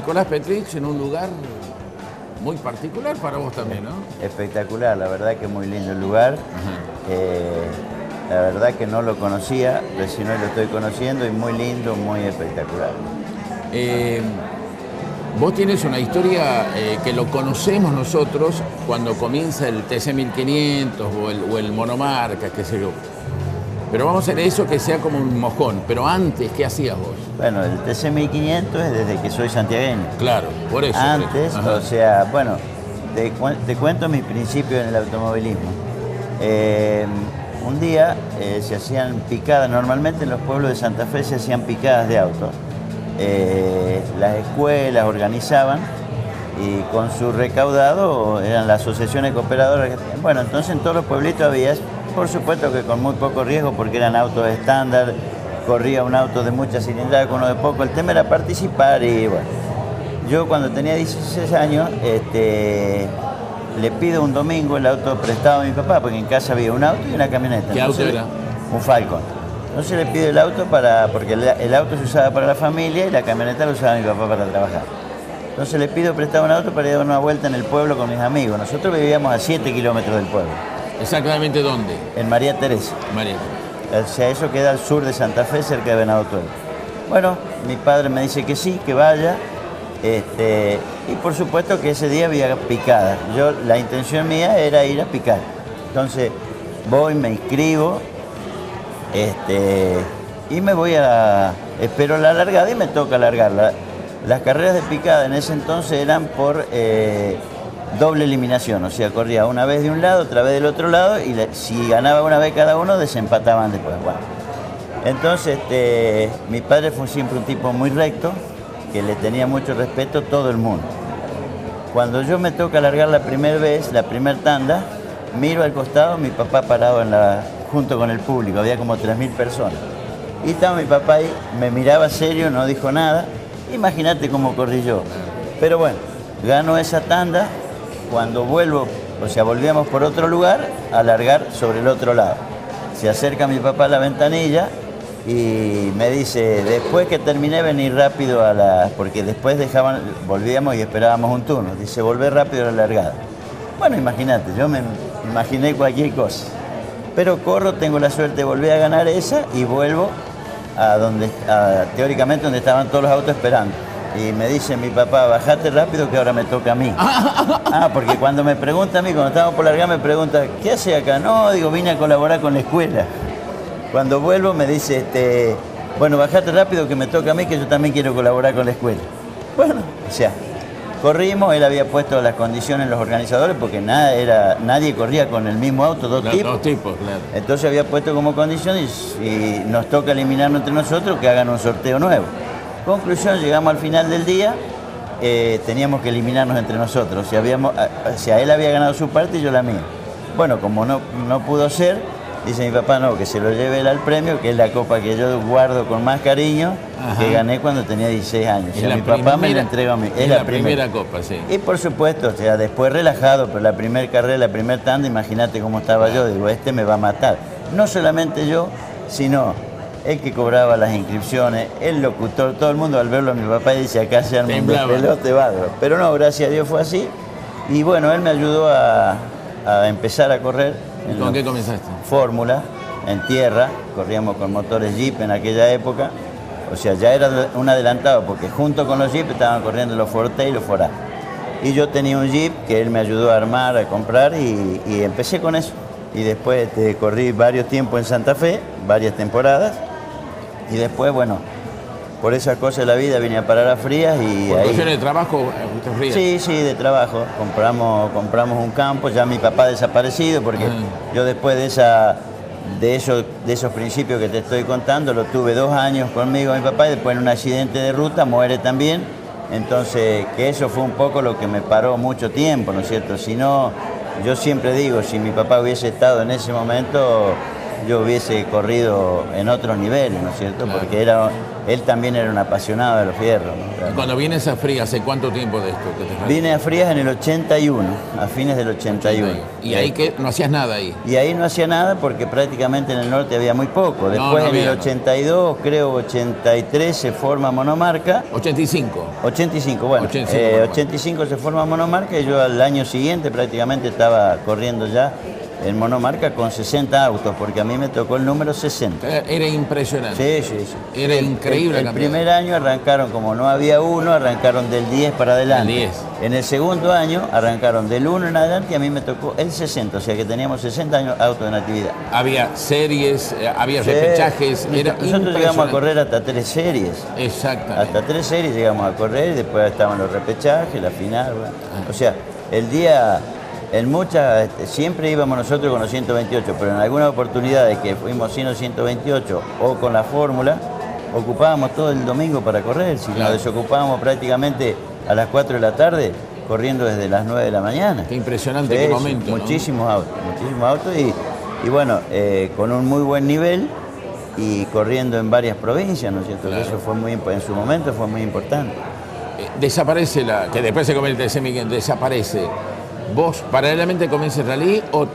Nicolás Petrich en un lugar muy particular para vos también, ¿no? Espectacular, la verdad que muy lindo el lugar. La verdad que no lo conocía, recién hoy lo estoy conociendo y muy lindo, muy espectacular. Vos tienes una historia que lo conocemos nosotros cuando comienza el TC 1500 o el monomarca, qué sé yo. Pero vamos a hacer eso que sea como un mojón. Pero antes, ¿qué hacías vos? Bueno, el TC 1500 es desde que soy santiagueño. Claro, por eso. Antes, o sea, bueno, te cuento mis principios en el automovilismo. Un día se hacían picadas, normalmente en los pueblos de Santa Fe se hacían picadas de autos. Las escuelas organizaban y con su recaudado eran las asociaciones cooperadoras. Bueno, entonces en todos los pueblitos había, por supuesto que con muy poco riesgo porque eran autos estándar, corría un auto de mucha cilindrada con uno de poco, el tema era participar y bueno. Yo cuando tenía 16 años le pido un domingo el auto prestado a mi papá porque en casa había un auto y una camioneta. ¿Qué auto era? Un Falcon. Entonces le pido el auto porque el auto se usaba para la familia y la camioneta lo usaba mi papá para trabajar. Entonces le pido prestado un auto para ir a dar una vuelta en el pueblo con mis amigos. Nosotros vivíamos a 7 kilómetros del pueblo. ¿Exactamente dónde? En María Teresa. María. O sea, eso queda al sur de Santa Fe, cerca de Venado Tuerto. Bueno, mi padre me dice que sí, que vaya. Y por supuesto que ese día había picada. La intención mía era ir a picar. Entonces voy, me inscribo. Y me voy espero la largada y me toca largarla. Las carreras de picada en ese entonces eran por doble eliminación, o sea, corría una vez de un lado, otra vez del otro lado y si ganaba una vez cada uno, desempataban después. Bueno. Entonces, mi padre fue siempre un tipo muy recto, que le tenía mucho respeto a todo el mundo. Cuando yo me toca largar la primera vez, la primera tanda, miro al costado, mi papá parado junto con el público, había como 3.000 personas. Y estaba mi papá ahí, me miraba serio, no dijo nada. Imagínate cómo corrí yo. Pero bueno, gano esa tanda, cuando vuelvo, o sea, volvíamos por otro lugar a largar sobre el otro lado. Se acerca mi papá a la ventanilla y me dice, después que terminé, venir rápido porque después volvíamos y esperábamos un turno. Dice, volver rápido a la largada. Bueno, imagínate, yo me imaginé cualquier cosa. Pero corro, tengo la suerte de volver a ganar esa y vuelvo teóricamente donde estaban todos los autos esperando. Y me dice mi papá, bajate rápido que ahora me toca a mí. Porque cuando me pregunta a mí, cuando estábamos por largar, me pregunta, ¿qué hace acá? No, digo, vine a colaborar con la escuela. Cuando vuelvo me dice, bueno, bajate rápido que me toca a mí, que yo también quiero colaborar con la escuela. Bueno, o sea, corrimos, él había puesto las condiciones los organizadores porque nadie corría con el mismo auto, dos tipos, claro. Entonces había puesto como condición y nos toca eliminarnos entre nosotros que hagan un sorteo nuevo. Conclusión, llegamos al final del día, teníamos que eliminarnos entre nosotros. O sea, él había ganado su parte y yo la mía. Bueno, como no pudo ser, dice mi papá, no, que se lo lleve él al premio, que es la copa que yo guardo con más cariño, que gané cuando tenía 16 años. O sea, mi papá me la entregó a mí. Es la primera copa, sí. Y por supuesto, o sea, después relajado, pero la primera carrera, la primera tanda, imagínate cómo estaba yo. Digo, me va a matar. No solamente yo, sino el que cobraba las inscripciones, el locutor, todo el mundo al verlo a mi papá y dice, acá se arma un despelote bárbaro. Pero no, gracias a Dios fue así. Y bueno, él me ayudó a empezar a correr. ¿Con qué comenzaste? Fórmula, en tierra, corríamos con motores Jeep en aquella época. O sea, ya era un adelantado, porque junto con los Jeep estaban corriendo los Forte y los Forá. Y yo tenía un Jeep que él me ayudó a armar, a comprar, y empecé con eso. Y después corrí varios tiempos en Santa Fe, varias temporadas. Y después, bueno, por esas cosas de la vida vine a parar a Frías y ¿Por ahí... cuestiones de trabajo fuiste a Frías? Sí, de trabajo. Compramos un campo, ya mi papá desaparecido, porque yo después de esos principios que te estoy contando, lo tuve 2 años conmigo mi papá y después en un accidente de ruta muere también. Entonces, que eso fue un poco lo que me paró mucho tiempo, ¿no es cierto? Si no, yo siempre digo, si mi papá hubiese estado en ese momento, yo hubiese corrido en otros niveles, ¿no es cierto? Claro. Porque él también era un apasionado de los fierros, ¿no? Cuando vienes a Frías, ¿hace cuánto tiempo de esto que te falta? Vine a Frías en el 81, a fines del 81. Y ahí que no hacías nada ahí. Y ahí no hacía nada porque prácticamente en el norte había muy poco. Después no en el había, 82, creo 83, se forma Monomarca. 85. 85, bueno. 85 se forma Monomarca y yo al año siguiente prácticamente estaba corriendo ya en Monomarca con 60 autos, porque a mí me tocó el número 60. Era impresionante. Sí, sí, sí. Era increíble. El primer año arrancaron, como no había uno, arrancaron del 10 para adelante. El 10. En el segundo año arrancaron del 1 en adelante y a mí me tocó el 60, o sea que teníamos 60 años autos en actividad. Había series, había Sí. Repechajes. Era Nosotros llegamos a correr hasta 3 series. Exactamente. Hasta 3 series llegamos a correr y después estaban los repechajes, la final. Bueno. O sea, el día, en muchas, siempre íbamos nosotros con los 128, pero en algunas oportunidades que fuimos sin los 128 o con la fórmula, ocupábamos todo el domingo para correr. Si Claro. nos desocupábamos prácticamente a las 4 de la tarde, corriendo desde las 9 de la mañana. Qué impresionante, Sí, qué sí, momento. ¿no? muchísimos autos y bueno, con un muy buen nivel y corriendo en varias provincias, ¿no es cierto? Claro. Que eso fue en su momento fue muy importante. Desaparece que después se convierte en semi, desaparece. ¿Vos paralelamente comienzas el rally o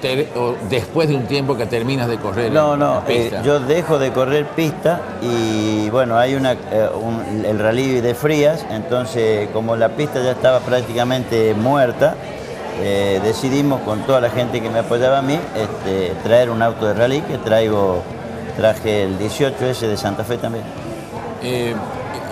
después de un tiempo que terminas de correr? No, en pista? yo dejo de correr pista y bueno, hay el rally de Frías, entonces como la pista ya estaba prácticamente muerta, decidimos con toda la gente que me apoyaba a mí traer un auto de rally que traje el 18S de Santa Fe también.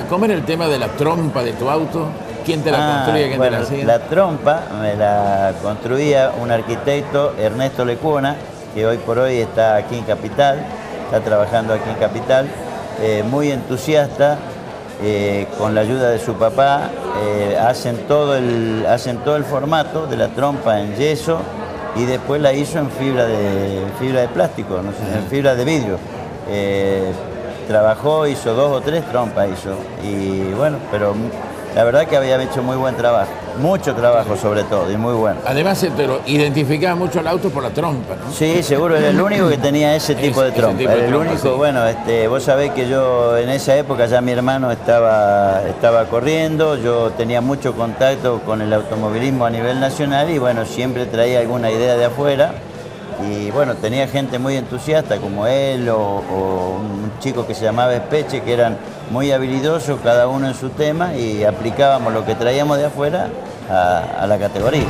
¿Cómo era el tema de la trompa de tu auto? ¿Quién te la construía? ¿Quién Bueno, te la hacía? la trompa me la construía un arquitecto, Ernesto Lecuona, que hoy por hoy está aquí en Capital, está trabajando aquí en Capital, muy entusiasta, con la ayuda de su papá, hacen todo el formato de la trompa en yeso y después la hizo en fibra de plástico, no sé, en fibra de vidrio. Trabajó, hizo 2 o 3 trompas y bueno, pero la verdad que había hecho muy buen trabajo, mucho trabajo sobre todo y muy bueno. Además, te lo identificaba mucho el auto por la trompa, ¿no? Sí, seguro, era el único que tenía ese tipo de trompa. tipo de Era el trompa, único, sí. bueno, vos sabés que yo en esa época ya mi hermano estaba corriendo, yo tenía mucho contacto con el automovilismo a nivel nacional y bueno, siempre traía alguna idea de afuera. Y bueno, tenía gente muy entusiasta como él o un chico que se llamaba Espeche, que eran muy habilidosos, cada uno en su tema, y aplicábamos lo que traíamos de afuera a la categoría.